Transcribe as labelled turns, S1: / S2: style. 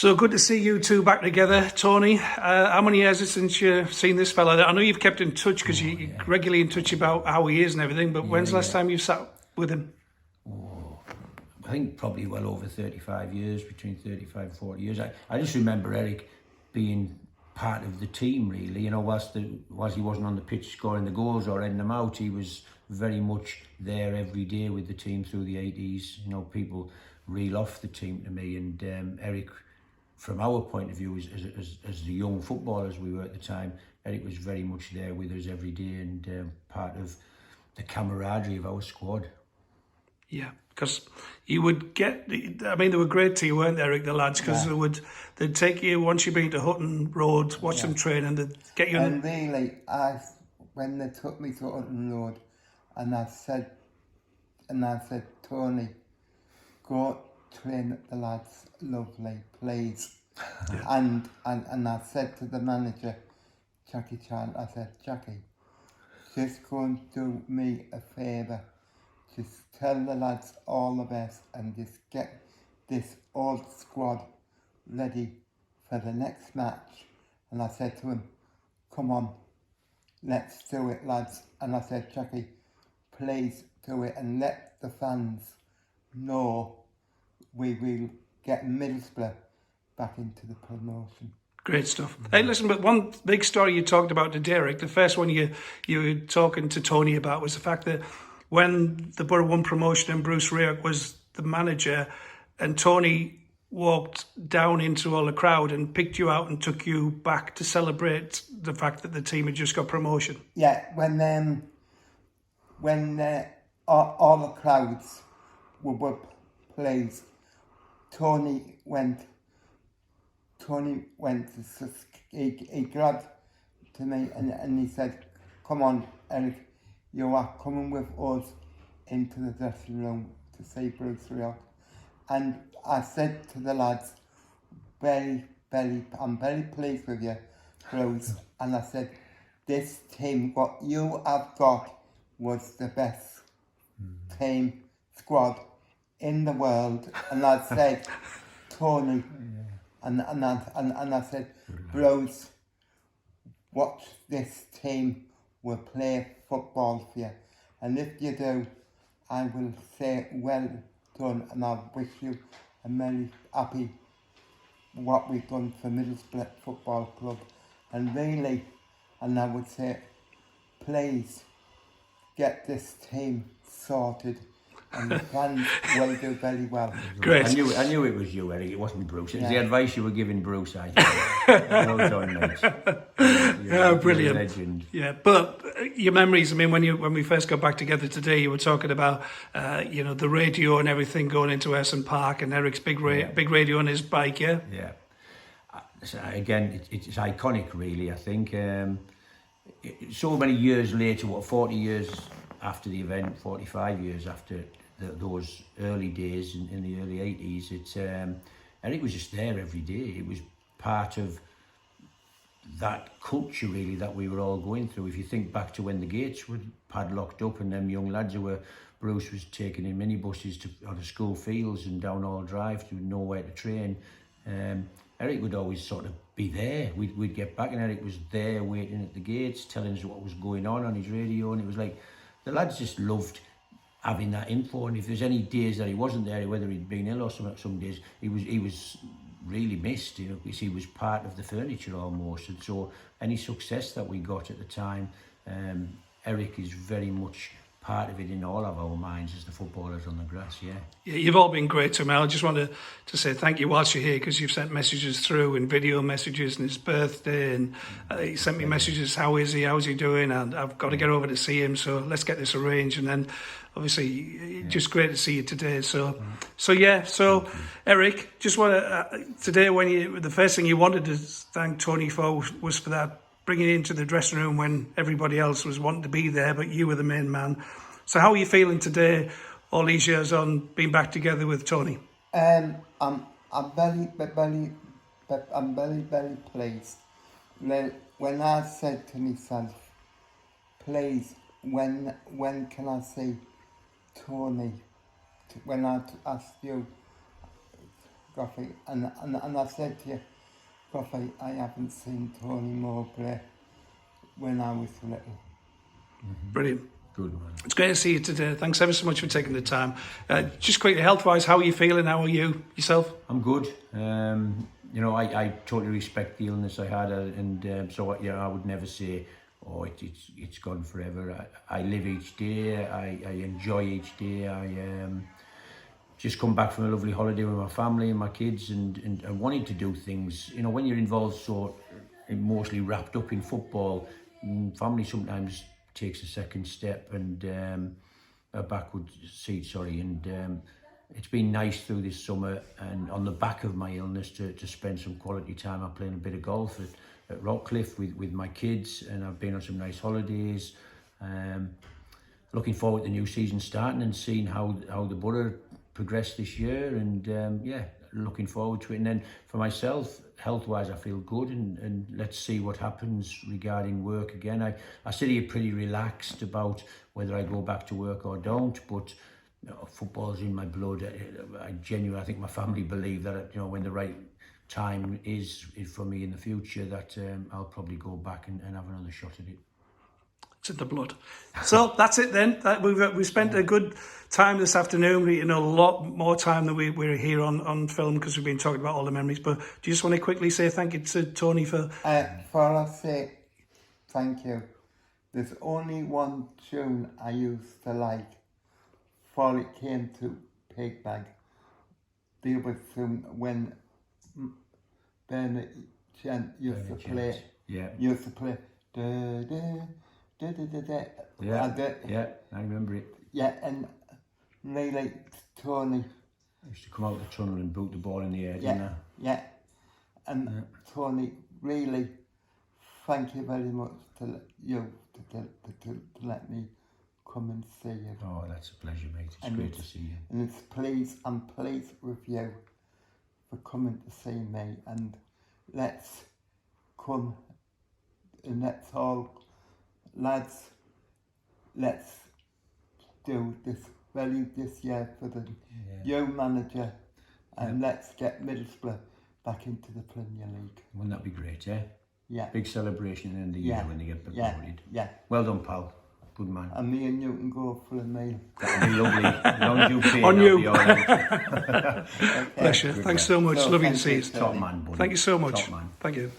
S1: So good to see you two back together, Tony. How many years is it since you've seen this fella? I know you've kept in touch because you're regularly in touch about how he is and everything, but when's the last time you sat with him?
S2: I think probably well over 35 years, between 35 and 40 years. I just remember Eric being part of the team, really. You know, whilst he wasn't on the pitch scoring the goals or heading them out, he was very much there every day with the team through the 80s. You know, people reel off the team to me, and Eric, from our point of view, as the young footballers we were at the time, Eric was very much there with us every day and part of the camaraderie of our squad.
S1: Yeah, because you would get, I mean, they were great to you, weren't they, Eric, the lads? Because they'd take you, once you've been to Hutton Road, watch them train, and they'd get you in.
S3: And really, when they took me to Hutton Road, and I said, Tony, go train the lads, lovely, please. And I said to the manager, Jackie Chan, I said, Jackie, just go and do me a favour. Just tell the lads all the best and just get this old squad ready for the next match. And I said to him, come on, let's do it, lads. And I said, Jackie, please do it and let the fans know we will get Middlesbrough back into the promotion.
S1: Great stuff. Hey, listen, but one big story you talked about to Derek, the first one you were talking to Tony about was the fact that when the Boro won promotion and Bruce Rioch was the manager, and Tony walked down into all the crowd and picked you out and took you back to celebrate the fact that the team had just got promotion.
S3: Yeah, when all the crowds were pleased, Tony went, he grabbed to me and he said, come on, Eric, you are coming with us into the dressing room to see Bruce Rioch. And I said to the lads, I'm very pleased with you, Bruce. And I said, this team, what you have got, was the best team squad in the world. And I said, Tony, and I said, Bruce, watch this team will play football for you. And if you do, I will say well done, and I wish you a very happy what we've done for Middlesbrough Football Club. And really, and I would say, please get this team sorted and the fans will do very well.
S1: Great.
S2: I knew it was you, Eric. It wasn't Bruce. It was the advice you were giving Bruce, I think. Well done, mate.
S1: Yeah, brilliant.
S2: You're a legend.
S1: Yeah, but your memories, I mean, when we first got back together today, you were talking about, the radio and everything going into Essen Park and Eric's big radio on his bike, yeah?
S2: Yeah. So again, it's iconic, really, I think. So many years later, 40 years after the event, 45 years after those early days in the early 80s, Eric was just there every day. It was part of that culture, really, that we were all going through. If you think back to when the gates were padlocked up and them young lads Bruce was taking in minibuses on the school fields and down all drive to nowhere to train, Eric would always sort of be there. We'd get back and Eric was there waiting at the gates, telling us what was going on his radio, and it was like, the lads just loved having that info, and if there's any days that he wasn't there, whether he'd been ill or some days, he was really missed, because he was part of the furniture almost. And so any success that we got at the time, Eric is very much part of it in all of our minds as the footballers on the grass, yeah. Yeah,
S1: you've all been great to me. I just wanted to say thank you whilst you're here, because you've sent messages through and video messages and his birthday, and he sent me messages, how's he doing, and I've got to get over to see him, so let's get this arranged. And then obviously just great to see you today. So Eric, just want to today, the first thing you wanted to thank Tony for was for that, bringing it into the dressing room when everybody else was wanting to be there, but you were the main man. So how are you feeling today, all these years on, being back together with Tony?
S3: I'm very pleased. When I said to myself, please, when can I see Tony? When I asked you, Goffy, and I said to you, Goffy, I haven't seen Tony Mowbray when I was little.
S1: Brilliant.
S2: Good man.
S1: It's great to see you today. Thanks ever so much for taking the time. Just quickly, health-wise, how are you feeling? How are you yourself?
S2: I'm good. You know, I totally respect the illness I had, and so you know, I would never say, oh, it's gone forever. I live each day. I enjoy each day. I just come back from a lovely holiday with my family and my kids, and wanting to do things. You know, when you're involved so emotionally wrapped up in football, family sometimes takes a second step and a backward seat. Sorry, and it's been nice through this summer, and on the back of my illness, to spend some quality time. I'm playing a bit of golf at Rockcliffe with my kids, and I've been on some nice holidays. Looking forward to the new season starting and seeing how the Boro progress this year, and yeah, looking forward to it. And then for myself, health-wise, I feel good, and let's see what happens regarding work again. I sit here pretty relaxed about whether I go back to work or don't, but you know, football's in my blood. I think my family believe that, you know, when the right time is for me in the future, that I'll probably go back and have another shot at it.
S1: It's in the blood. So that's it then. We spent a good time this afternoon. You know, a lot more time than we're here on film, because we've been talking about all the memories. But do you just want to quickly say thank you to Tony for...
S3: For I say thank you. There's only one tune I used to like before it came to Pig Bag. The other tune when Bernard Gent used to play.
S2: Yeah.
S3: Used to play. Da, da, da, da, da, da.
S2: Yeah, I remember it.
S3: Yeah, and really, Tony.
S2: I used to come out the tunnel and boot the ball in the air, didn't I?
S3: Yeah, and Tony, really, thank you very much to let me come and see you.
S2: Oh, that's a pleasure, mate. It's great to see you.
S3: And it's I'm pleased with you for coming to see me, and let's come and let's all, lads, let's do this year for the young manager, and let's get Middlesbrough back into the Premier League.
S2: Wouldn't that be great, eh?
S3: Yeah.
S2: Big celebration at the end of the year when they get promoted.
S3: Yeah.
S2: Well done, pal. Good man.
S3: And me and you can go for a meal.
S2: That'll be lovely. As long as you pay,
S1: On
S2: I'll
S1: you.
S2: be all right.
S1: Pleasure. Thanks so much.
S3: So
S1: Lovely to
S3: thank
S1: see
S3: you,
S1: you.
S3: Tony.
S2: Top man, buddy.
S1: Thank you so much.
S2: Top man.
S1: Thank you.